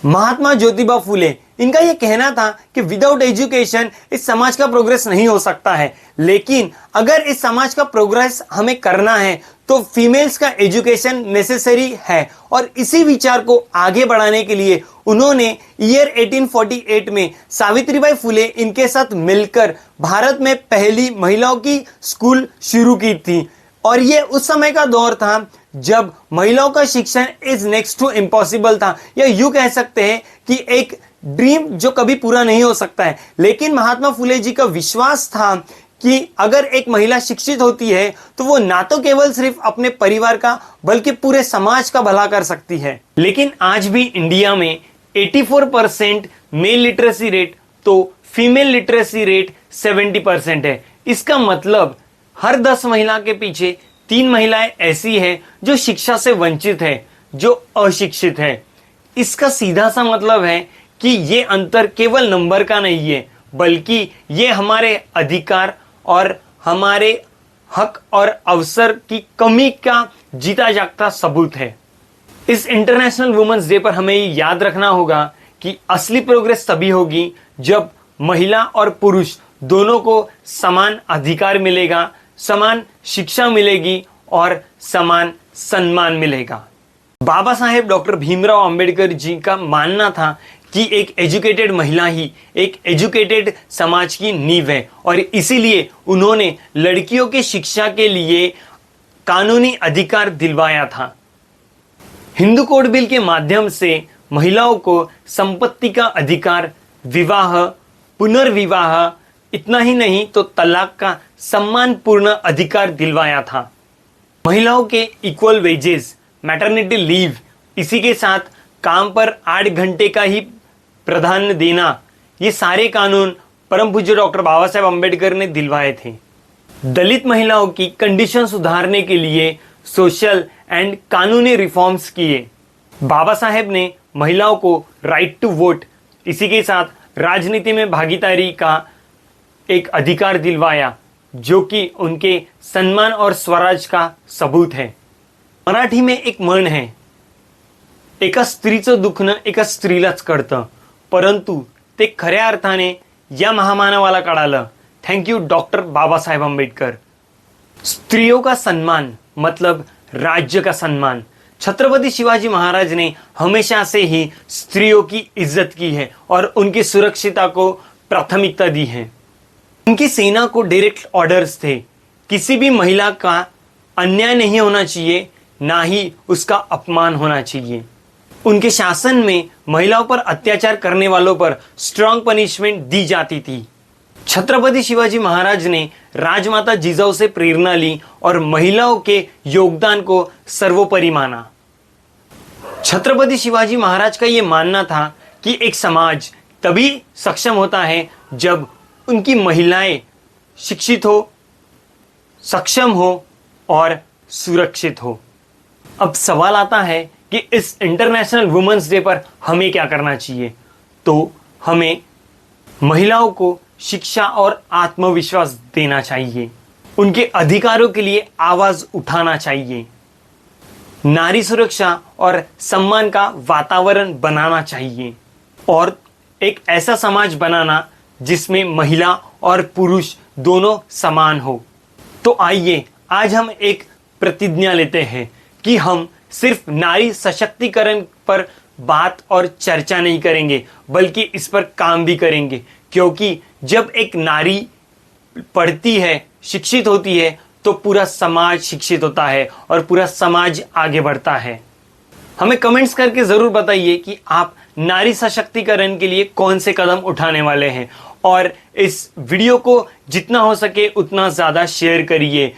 महात्मा ज्योतिबा फुले, इनका यह कहना था कि विदाउट एजुकेशन इस समाज का प्रोग्रेस नहीं हो सकता है, लेकिन अगर इस समाज का प्रोग्रेस हमें करना है तो फीमेल्स का एजुकेशन नेसेसरी है। और इसी विचार को आगे बढ़ाने के लिए उन्होंने ईयर 1848 में सावित्रीबाई फुले इनके साथ मिलकर भारत में पहली महिलाओं की स्कूल शुरू की थी। और ये उस समय का दौर था जब महिलाओं का शिक्षण इज नेक्स्ट टू इम्पॉसिबल था, या यूं कह सकते हैं कि एक ड्रीम जो कभी पूरा नहीं हो सकता है। लेकिन महात्मा फुले जी का विश्वास था कि अगर एक महिला शिक्षित होती है तो वो ना तो केवल सिर्फ अपने परिवार का बल्कि पूरे समाज का भला कर सकती है। लेकिन आज भी इंडिया में 84% मेल लिटरेसी रेट तो फीमेल लिटरेसी रेट 70% है। इसका मतलब हर 10 महिला के पीछे 3 महिलाएं ऐसी हैं जो शिक्षा से वंचित है, जो अशिक्षित है। इसका सीधा सा मतलब है कि ये अंतर केवल नंबर का नहीं है, बल्कि ये हमारे अधिकार और हमारे हक और अवसर की कमी का जीता जागता सबूत है। इस इंटरनेशनल वुमेन्स डे पर हमें ये याद रखना होगा कि असली प्रोग्रेस तभी होगी जब महिला और पुरुष दोनों को समान अधिकार मिलेगा, समान शिक्षा मिलेगी और समान सम्मान मिलेगा। बाबा साहेब डॉक्टर भीमराव अंबेडकर जी का मानना था कि एक एजुकेटेड महिला ही एक एजुकेटेड समाज की नींव है, और इसीलिए उन्होंने लड़कियों के शिक्षा के लिए कानूनी अधिकार दिलवाया था। हिंदू कोड बिल के माध्यम से महिलाओं को संपत्ति का अधिकार, विवाह, पुनर्विवाह, इतना ही नहीं तो तलाक का सम्मानपूर्ण अधिकार दिलवाया था। महिलाओं के इक्वल वेजेस, मैटरनिटी लीव, इसी के साथ काम पर 8 घंटे का ही प्राधान्य देना, ये सारे कानून परम पूज्य डॉक्टर बाबा साहेब अम्बेडकर ने दिलवाए थे। दलित महिलाओं की कंडीशन सुधारने के लिए सोशल एंड कानूनी रिफॉर्म्स किए। बाबा साहेब ने महिलाओं को राइट टू वोट, इसी के साथ राजनीति में भागीदारी का एक अधिकार दिलवाया, जो कि उनके सम्मान और स्वराज का सबूत है। मराठी में एक म्हण है, एका स्त्रीचं दुखणं एका स्त्रीलाच कळतं, परंतु ते खऱ्या अर्थाने या महामानवाला कळालं। Thank you doctor Baba Saheb Ambedkar. स्त्रियों का सम्मान मतलब राज्य का सम्मान। छत्रपति शिवाजी महाराज ने हमेशा से ही स्त्रियों की इज्जत की है और उनकी सुरक्षिता को प्राथमिकता दी है। उनकी सेना को डायरेक्ट ऑर्डर्स थे, किसी भी महिला का अन्याय नहीं होना चाहिए, ना ही उसका अपमान होना चाहिए। उनके शासन में महिलाओं पर अत्याचार करने वालों पर स्ट्रांग पनिशमेंट दी जाती थी। छत्रपति शिवाजी महाराज ने राजमाता जिजाऊ से प्रेरणा ली और महिलाओं के योगदान को सर्वोपरि माना। छत्रपति शिवाजी महाराज का यह मानना था कि एक समाज तभी सक्षम होता है जब उनकी महिलाएं शिक्षित हो, सक्षम हो और सुरक्षित हो। अब सवाल आता है कि इस इंटरनेशनल वुमेन्स डे पर हमें क्या करना चाहिए। तो हमें महिलाओं को शिक्षा और आत्मविश्वास देना चाहिए, उनके अधिकारों के लिए आवाज उठाना चाहिए, नारी सुरक्षा और सम्मान का वातावरण बनाना चाहिए और एक ऐसा समाज बनाना जिसमें महिला और पुरुष दोनों समान हो। तो आइए आज हम एक प्रतिज्ञा लेते हैं कि हम सिर्फ नारी सशक्तिकरण पर बात और चर्चा नहीं करेंगे, बल्कि इस पर काम भी करेंगे, क्योंकि जब एक नारी पढ़ती है, शिक्षित होती है, तो पूरा समाज शिक्षित होता है और पूरा समाज आगे बढ़ता है। हमें कमेंट्स करके जरूर बताइए कि आप नारी सशक्तिकरण के लिए कौन से कदम उठाने वाले हैं, और इस वीडियो को जितना हो सके उतना ज़्यादा शेयर करिए,